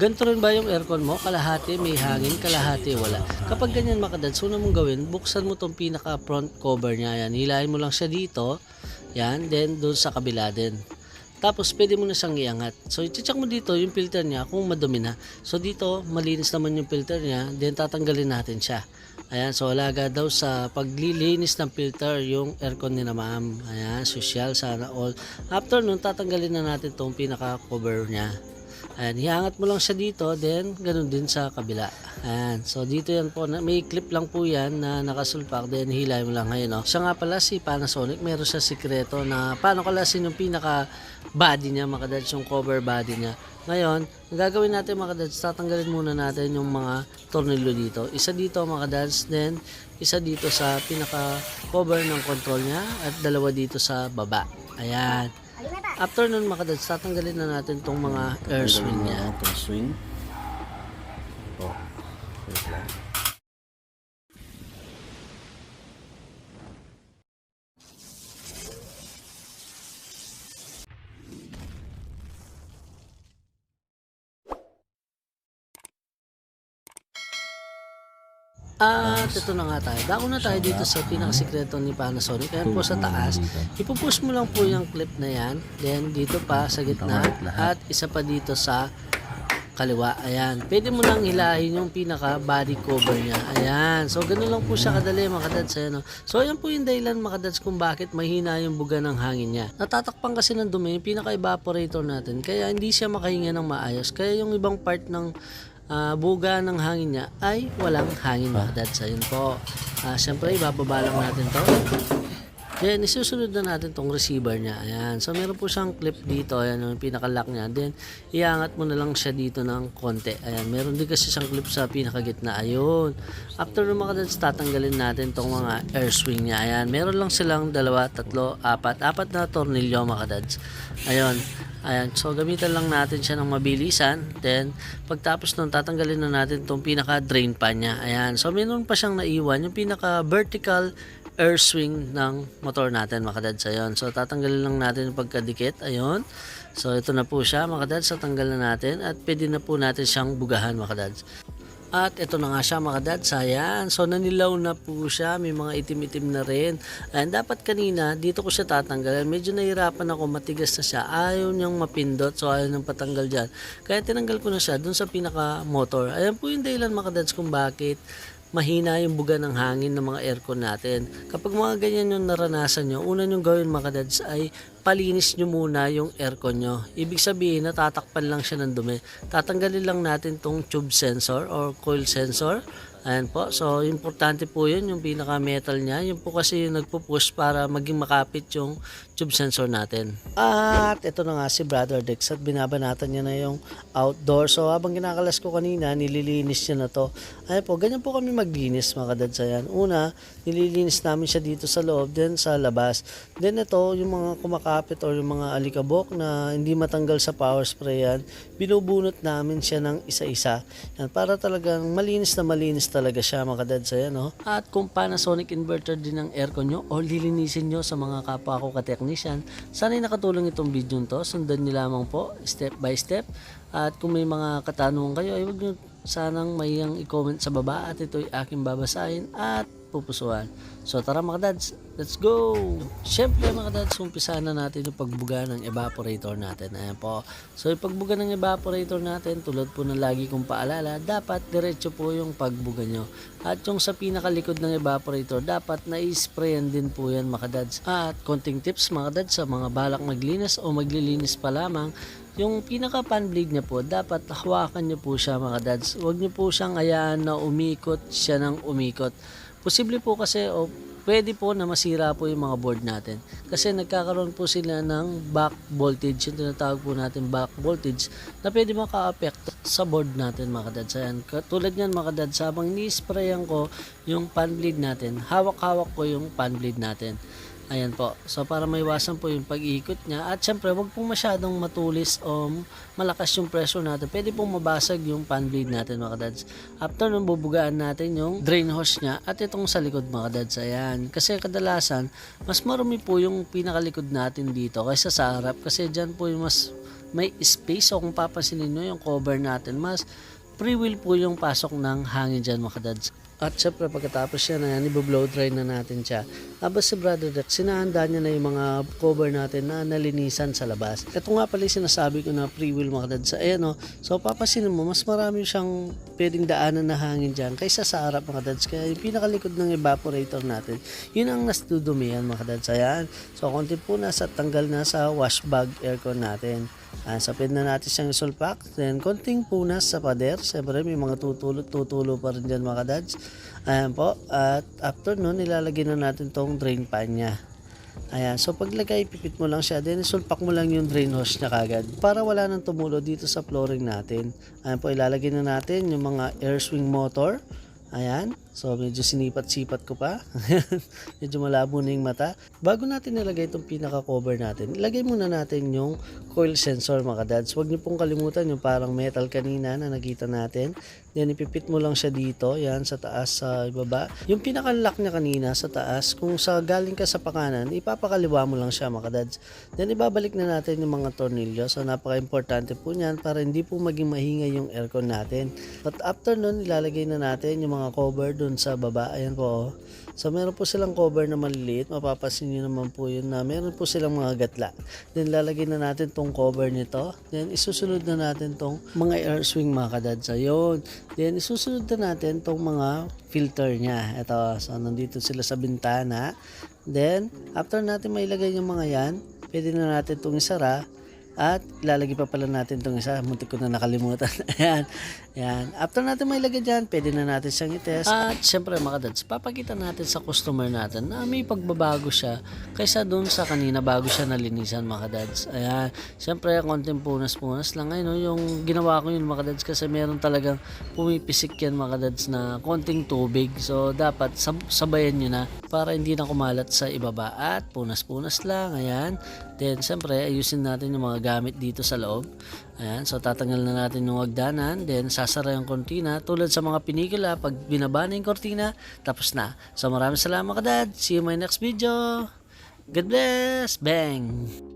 Ganito rin ba yung aircon mo? Kalahati may hangin, kalahati wala. Kapag ganyan mga kadads, una mong gawin, buksan mo tong pinaka front cover niya. Yan, hilahin mo lang siya dito. Yan, then doon sa kabila din. Tapos pwede mo na siyang iangat. So i-check mo dito yung filter niya kung madumi na. So dito malinis naman yung filter niya, then tatanggalin natin siya. Ayan, so alaga daw sa paglilinis ng filter yung aircon ni na ma'am. Ayan, social sana all. After nun, tatanggalin na natin tong pinaka cover niya. Ayan, iangat mo lang siya dito, then ganun din sa kabila. Ayan, so dito yan po, may clip lang po yan na nakasulpak, then hilay mo lang ngayon. Siya nga pala si Panasonic, meron siya sikreto na paano kalasin yung pinaka body niya mga kadads, yung cover body niya. Ngayon, ang gagawin natin mga kadads, tatanggalin muna natin yung mga tornilyo dito. Isa dito mga kadads, then isa dito sa pinaka cover ng control niya, at dalawa dito sa baba. Ayan. After nun mga kadads, tatanggalin na natin tong mga air swing niya. Itong swing. Oh, wait lang. At ito na nga tayo. Dako na tayo dito sa pinakasikreto ni Panasonic. Ayan po sa taas. Ipupush mo lang po yung clip na yan. Then dito pa sa gitna. At isa pa dito sa kaliwa. Ayan. Pwede mo lang hilahin yung pinaka body cover niya. Ayan. So ganun lang po siya kadali mga kadads. Ayan, so ayan po yung dahilan mga kadads kung bakit mahina yung buga ng hangin niya. Natatakpan kasi ng dumi yung pinaka evaporator natin. Kaya hindi siya makahinga ng maayos. Kaya yung ibang part ng buga ng hangin niya ay walang hangin mga kadads. Ayun po. Siyempre ibababa lang natin to. Then isusunod na natin tong receiver niya. Ayan. So meron po siyang clip dito. Ayan yung pinaka-lock niya. Then iangat mo na lang siya dito ng konti. Ayan. Meron din kasi siyang clip sa pinaka-gitna. Ayun. After ng mga kadads, tatanggalin natin tong mga air swing niya. Ayan. Meron lang silang dalawa, tatlo, apat na tornilyo mga kadads. Ayun. Ayan, so gamitan lang natin siya ng mabilisan. Then, pagtapos nun, tatanggalin na natin itong pinaka-drain pan niya. Ayan, so meron pa siyang naiwan, yung pinaka-vertical air swing ng motor natin, mga kadads. Ayun, so tatanggalin lang natin yung pagkadikit. Ayun, so ito na po siya, mga kadads. So tanggal na natin at pwede na po natin siyang bugahan, mga kadads. At ito na nga siya mga kadads, ayan. So nanilaw na po siya, may mga itim-itim na rin. And dapat kanina, dito ko siya tatanggalan. Medyo nahirapan ako, matigas na siya. Ayaw niyang mapindot, so ayaw niyang patanggal dyan. Kaya tinanggal ko na siya dun sa pinaka-motor. Ayan po yung dahilan mga kadads kung bakit mahina yung buga ng hangin ng mga aircon natin. Kapag mga ganyan yung naranasan nyo, una nyong gawin mga kadads ay palinis nyo muna yung aircon nyo. Ibig sabihin, natatakpan lang siya ng dumi. Tatanggalin lang natin tong tube sensor or coil sensor. Ayan po. So, importante po yun, yung pinaka-metal niya. Yun po kasi yung nagpo-push para maging makapit yung tube sensor natin. At ito na nga si Brother Dex at binabanatan niya na yung outdoor. So, habang kinakalas ko kanina, nililinis niya na to. Ayan po, ganyan po kami maglinis mga kadads. Ayan. Una, nililinis namin siya dito sa loob, then sa labas. Then ito, yung mga kumakapit or yung mga alikabok na hindi matanggal sa power spray yan, binubunot namin siya ng isa-isa. Yan, para talagang malinis na malinis talaga siya mga kadads. Ayan, no? At kung Panasonic inverter din ang aircon nyo o lilinisin nyo sa mga kapwa ko ka-technician, sana'y nakatulong itong video to. Sundan nyo lamang po step by step. At kung may mga katanungan kayo, ay huwag nyo sanang mayang i-comment sa baba at ito'y aking babasahin at pupusuan. So tara mga kadads, let's go! Siyempre mga kadads, umpisahan na natin yung pagbuga ng evaporator natin. Ayan po. So yung pagbuga ng evaporator natin, tulad po ng lagi kong paalala, dapat diretso po yung pagbuga nyo. At yung sa pinakalikod ng evaporator, dapat na-sprayan din po yan mga kadads. At konting tips mga kadads sa mga balak maglinis o maglilinis pa lamang, yung pinaka fan blade niya po, dapat hawakan niyo po siya mga dads. Huwag niyo po siyang hayaan na umikot siya ng umikot. Posible po kasi o pwede po na masira po yung mga board natin. Kasi nagkakaroon po sila ng back voltage, yung tinatawag po natin back voltage, na pwede maka-apekto sa board natin mga kadads. Ayan, tulad yan mga kadads, habang ni-sprayan ko yung fan blade natin, hawak-hawak ko yung fan blade natin. Ayan po. So para maiwasan po yung pag-ikot niya. At syempre, wag pong masyadong matulis o malakas yung pressure natin. Pwede pong mabasag yung fan blade natin mga kadads. After nun, bubugaan natin yung drain hose niya at itong sa likod mga kadads. Ayan. Kasi kadalasan, mas marumi po yung pinakalikod natin dito kaysa sa harap. Kasi dyan po yung mas may space. So kung papansinin nyo yung cover natin, mas free wheel po yung pasok ng hangin dyan mga kadads. At syempre pagkatapos yan, ayan, i-blow dry na natin siya. Tapos si Brother Dex, sinahanda niya na yung mga cover natin na nalinisan sa labas. Ito nga pala yung sinasabi ko na free wheel mga kadads. Ayan o, so papasinin mo, mas marami siyang pwedeng daanan na hangin dyan kaysa sa harap mga kadads. Kaya yung pinakalikod ng evaporator natin, yun ang nasdudumihan mga kadads. Ayan, so konti po na sa tanggal na sa wash bag aircon natin. So pwede na natin siyang isulpak. Then konting punas sa pader. Siyempre may mga tutulo pa rin dyan mga kadads. Ayan po. At after nun, nilalagay na natin tong drain pan niya. Ayan. So paglagay, pipit mo lang siya. Then isulpak mo lang yung drain hose niya kagad. Para wala nang tumulo dito sa flooring natin. Ayan po, ilalagay na natin yung mga air swing motor. Ayan. So medyo sinipat-sipat ko pa. Medyo malabo na yung mata. Bago natin nilagay itong pinaka-cover natin, ilagay muna natin yung coil sensor mga kadads. Huwag niyo pong kalimutan yung parang metal kanina na nakita natin. Then ipipit mo lang siya dito. Yan sa taas sa ibaba. Yung pinaka-lock niya kanina sa taas, kung sa galing ka sa pakanan, ipapakaliwa mo lang siya mga kadads. Then ibabalik na natin yung mga tornilyo. So napaka-importante po niyan para hindi po maging maingay yung aircon natin. At after nun, ilalagay na natin yung mga cover dun sa baba. Ayan po. So meron po silang cover na maliliit. Mapapasin nyo naman po yun na meron po silang mga gatla. Then lalagay na natin tong cover nito. Then isusunod na natin tong mga air swing mga kadads. Ayun. Then isusunod na natin tong mga filter niya. Ito. So nandito sila sa bintana. Then after natin mailagay yung mga yan, pwede na natin itong isara. At ilalagay pa pala natin itong isa. Muntik ko na nakalimutan. Ayan. Ayan. After natin may lagay dyan, pwede na natin siyang i-test. At syempre mga kadads, papakita natin sa customer natin na may pagbabago siya kaysa dun sa kanina bago siya nalinisan mga kadads. Ayan. Syempre, konting punas-punas lang. Ayun, yung ginawa ko yun mga kadads kasi meron talagang pumipisik yan mga kadads na konting tubig. So, dapat sabayan nyo na para hindi na kumalat sa ibaba. At punas-punas lang. Ayan. Then, syempre, ayusin natin yung mga gamit dito sa loob. Ayan, so tatanggal na natin yung hagdanan, then sasara yung kortina. Tulad sa mga pinikula, pag binaba na yung kortina, tapos na. So maraming salamat ka dad. See you in my next video. God bless. Bang!